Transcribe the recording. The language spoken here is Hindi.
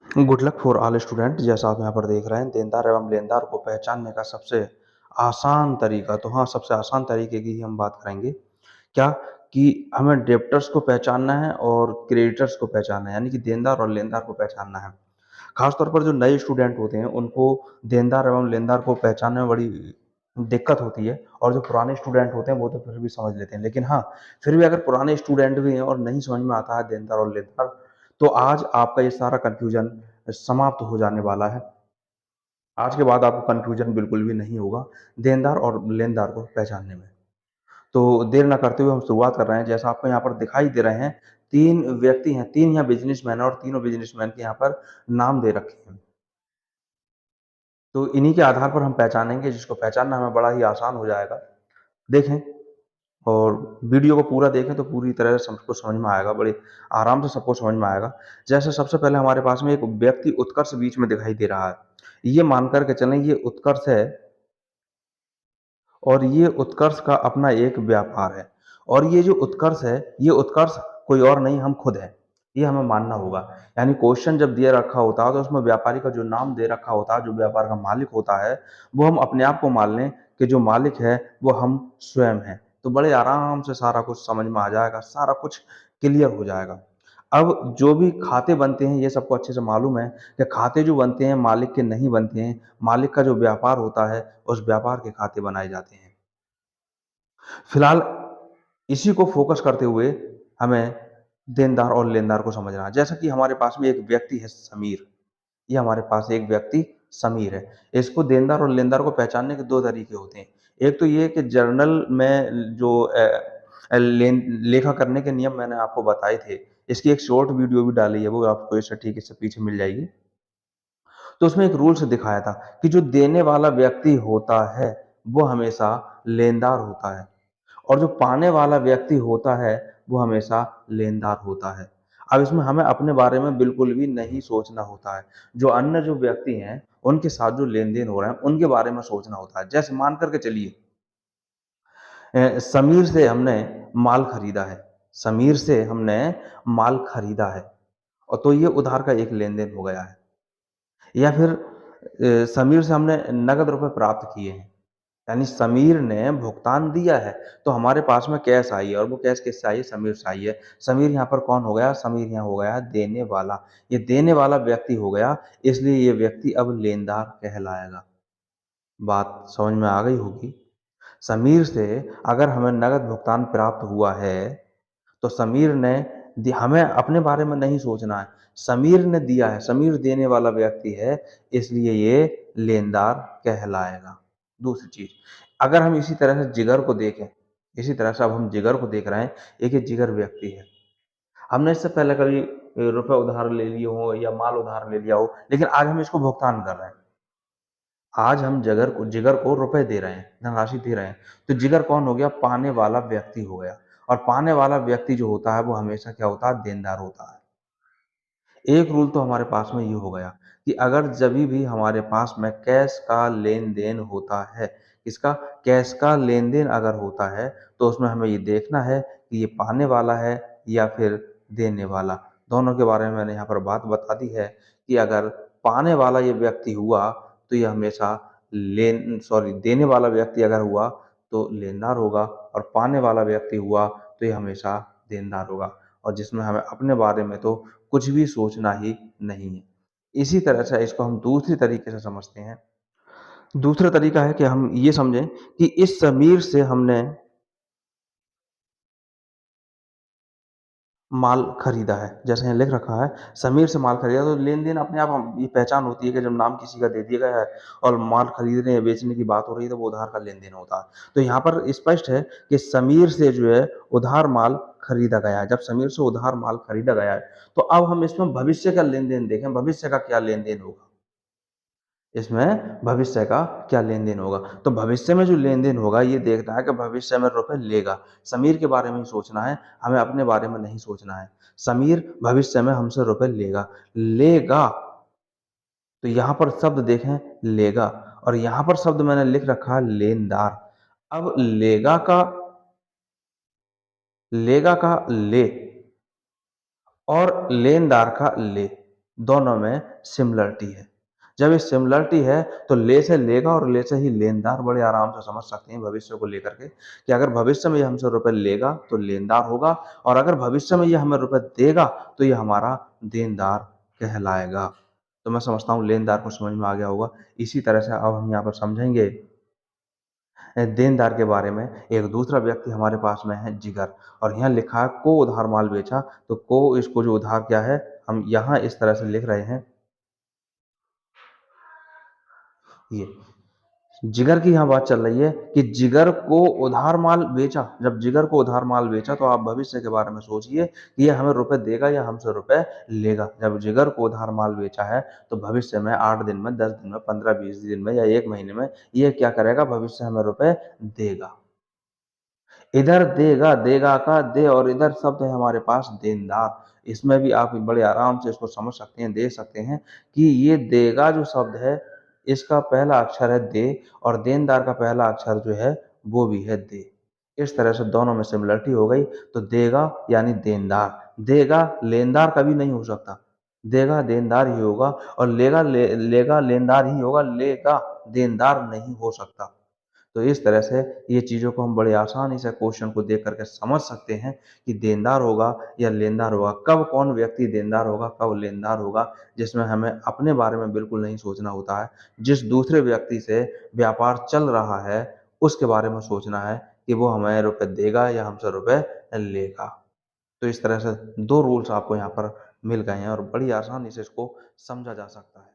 Good luck for all student. जैसा आप यहाँ पर देख रहे हैं, देनदार एवं लेनदार को पहचानने का सबसे आसान तरीका, तो हाँ, सबसे आसान तरीके की ही हम बात करेंगे। क्या कि हमें डेब्टर्स को पहचानना है और क्रेडिटर्स को पहचानना है, यानी कि देनदार और लेनदार को पहचानना है। खास तौर पर जो नए स्टूडेंट होते हैं, उनको देनदार एवं लेनदार को पहचानने में बड़ी दिक्कत होती है, और जो पुराने स्टूडेंट होते हैं वो तो फिर भी समझ लेते हैं। लेकिन हाँ, फिर भी अगर पुराने स्टूडेंट भी हैं और नहीं समझ में आता है देनदार और लेनदार, तो आज आपका ये सारा कन्फ्यूजन समाप्त हो जाने वाला है। आज के बाद आपको कन्फ्यूजन बिल्कुल भी नहीं होगा देनदार और लेनदार को पहचानने में। तो देर ना करते हुए हम शुरुआत कर रहे हैं। जैसा आपको यहाँ पर दिखाई दे रहे हैं, 3 व्यक्ति हैं, 3 यहाँ बिज़नेसमैन हैं और तीनों बिज़नेसमैन के यहाँ पर नाम दे रखे हैं। तो इन्हीं के आधार पर हम पहचानेंगे, जिसको पहचानना हमें बड़ा ही आसान हो जाएगा। देखें और वीडियो को पूरा देखें तो पूरी तरह से सबको समझ में आएगा, बड़े आराम से सबको समझ में आएगा। जैसे सबसे पहले हमारे पास में एक व्यक्ति उत्कर्ष बीच में दिखाई दे रहा है। ये मान कर के चलें, ये उत्कर्ष है और ये उत्कर्ष का अपना एक व्यापार है। और ये जो उत्कर्ष है, ये उत्कर्ष कोई और नहीं, हम खुद हैं। ये हमें मानना होगा। यानी क्वेश्चन जब दिया रखा होता है तो उसमें व्यापारी का जो नाम दे रखा होता है, जो व्यापार का मालिक होता है, वो हम अपने आप को मान लें कि जो मालिक है वो हम स्वयं हैं। तो बड़े आराम से सारा कुछ समझ में आ जाएगा, सारा कुछ क्लियर हो जाएगा। अब जो भी खाते बनते हैं, ये सबको अच्छे से मालूम है कि खाते जो बनते हैं मालिक के नहीं बनते हैं। मालिक का जो व्यापार होता है, उस व्यापार के खाते बनाए जाते हैं। फिलहाल इसी को फोकस करते हुए हमें देनदार और लेनदार को समझना है। जैसा कि हमारे पास में एक व्यक्ति है समीर, ये हमारे पास एक व्यक्ति समीर है। इसको देनदार और लेनदार को पहचानने के 2 तरीके होते हैं। एक तो ये कि जर्नल में जो लेखा करने के नियम मैंने आपको बताए थे, इसकी एक शॉर्ट वीडियो भी डाली है, वो आपको इस ठीक इससे पीछे मिल जाएगी। तो उसमें एक रूल्स दिखाया था कि जो देने वाला व्यक्ति होता है, वो हमेशा लेनदार होता है, और जो पाने वाला व्यक्ति होता है, वो हमेशा लेनदार होता है। अब इसमें हमें अपने बारे में बिल्कुल भी नहीं सोचना होता है। जो अन्य जो व्यक्ति हैं, उनके साथ जो लेन-देन हो रहा है, उनके बारे में सोचना होता है। जैसे मान कर के चलिए, समीर से हमने माल खरीदा है, समीर से हमने माल खरीदा है, और तो ये उधार का एक लेन-देन हो गया है। या फिर समीर से हमने नगद रुपए प्राप्त किए हैं, यानी समीर ने भुगतान दिया है, तो हमारे पास में कैश आई है, और वो कैश किससे आई है? समीर से आई है। समीर यहाँ पर कौन हो गया? समीर यहाँ हो गया देने वाला। ये देने वाला व्यक्ति हो गया, इसलिए ये व्यक्ति अब लेनदार कहलाएगा। बात समझ में आ गई होगी। समीर से अगर हमें नगद भुगतान प्राप्त हुआ है, तो समीर ने हमें अपने बारे में नहीं सोचना है। समीर ने दिया है, समीर देने वाला व्यक्ति है, इसलिए ये लेनदार कहलाएगा। दूसरी चीज, अगर हम इसी तरह से जिगर को देखें, इसी तरह से अब हम जिगर को देख रहे हैं। एक ये जिगर व्यक्ति है, हमने इससे पहले कभी रुपए उधार ले लिए हो या माल उधार ले लिया हो, लेकिन आज हम इसको भुगतान कर रहे हैं। आज हम जिगर को रुपए दे रहे हैं, धनराशि दे रहे हैं। तो जिगर कौन हो गया? पाने वाला व्यक्ति हो गया। और पाने वाला व्यक्ति जो होता है, वो हमेशा क्या होता है? देनदार होता है। एक रूल तो हमारे पास में ये हो गया कि अगर जभी भी हमारे पास में कैश का लेन-देन होता है, इसका कैश का लेन-देन अगर होता है, तो उसमें हमें ये देखना है कि ये पाने वाला है या फिर देने वाला। दोनों के बारे में मैंने यहाँ पर बात बता दी है कि अगर पाने वाला ये व्यक्ति हुआ, तो ये हमेशा देने वाला व्यक्ति अगर हुआ, तो लेनदार होगा, और पाने वाला व्यक्ति हुआ, तो ये हमेशा देनदार होगा। और जिसमें हमें अपने बारे में तो कुछ भी सोचना ही नहीं है। इसी तरह से इसको हम दूसरी तरीके से समझते हैं। दूसरा तरीका है कि हम ये समझें कि इस समीर से हमने माल खरीदा है। जैसे यहाँ लिख रखा है, समीर से माल खरीदा, तो लेन-देन अपने आप हम ये पहचान होती है कि जब नाम किसी का दे दिया गया है और माल खरीदने या बेचने की बात हो रही है, तो वो उधार का लेन-देन होता है। तो यहाँ पर स्पष्ट है कि समीर से जो है उधार माल खरीदा गया है। जब समीर से उधार माल खरीदा गया है, तो अब हम इसमें भविष्य का लेन-देन देखें, भविष्य का क्या लेन-देन होगा? इसमें भविष्य का क्या लेन-देन होगा? तो भविष्य में जो लेन-देन होगा, ये देखना है कि भविष्य में रुपए लेगा। समीर के बारे में ही सोचना है, हमें अपने बारे में नहीं सोचना है। समीर भविष्य में हमसे रुपए लेगा। लेगा, तो यहाँ पर शब्द देखें, लेगा, और यहाँ पर शब्द मैंने लिख रखा है लेनदार। अब लेगा का ले और लेनदार का ले, दोनों में सिमिलरिटी है। जब ये सिमिलरिटी है तो ले से लेगा और ले से ही लेनदार बड़े आराम से समझ सकते हैं भविष्य को लेकर के कि अगर भविष्य में ये हमसे रुपए लेगा तो लेनदार होगा और अगर भविष्य में ये हमें रुपए देगा तो ये हमारा देनदार कहलाएगा। तो मैं समझता हूँ लेनदार को समझ में आ गया होगा। इसी तरह से अब हम यहाँ पर समझेंगे देनदार के बारे में। एक दूसरा व्यक्ति हमारे पास में है जिगर और यहाँ लिखा है को उधार माल बेचा। तो को इसको जो उधार क्या है हम यहाँ इस तरह से लिख रहे हैं ये जिगर की यहाँ बात चल रही है कि जिगर को उधार माल बेचा। जब जिगर को उधार माल बेचा तो आप भविष्य के बारे में सोचिए कि ये हमें रुपए देगा या हमसे रुपए लेगा। जब जिगर को उधार माल बेचा है तो भविष्य में 8 दिन में 10 दिन में 15-20 दिन में या 1 महीने में ये क्या करेगा भविष्य हमें रुपए देगा। इधर देगा, देगा का दे और इधर शब्द है हमारे पास देनदार। इसमें भी आप बड़े आराम से इसको समझ सकते हैं, देख सकते हैं कि ये देगा जो शब्द है, इसका पहला अक्षर है दे और देनदार का पहला अक्षर जो है वो भी है दे। इस तरह से दोनों में सिमिलरिटी हो गई। तो देगा यानी देनदार, देगा लेनदार कभी नहीं हो सकता। देगा देनदार ही होगा और लेगा लेनदार ही होगा, लेगा देनदार नहीं हो सकता। तो इस तरह से ये चीज़ों को हम बड़े आसानी से क्वेश्चन को देख करके समझ सकते हैं कि देनदार होगा या लेनदार होगा, कब कौन व्यक्ति देनदार होगा, कब लेनदार होगा, जिसमें हमें अपने बारे में बिल्कुल नहीं सोचना होता है। जिस दूसरे व्यक्ति से व्यापार चल रहा है, उसके बारे में सोचना है कि वो हमें रुपए देगा या हमसे रुपए लेगा। तो इस तरह से 2 रूल्स आपको यहाँ पर मिल गए हैं और बड़ी आसानी से इसको समझा जा सकता है।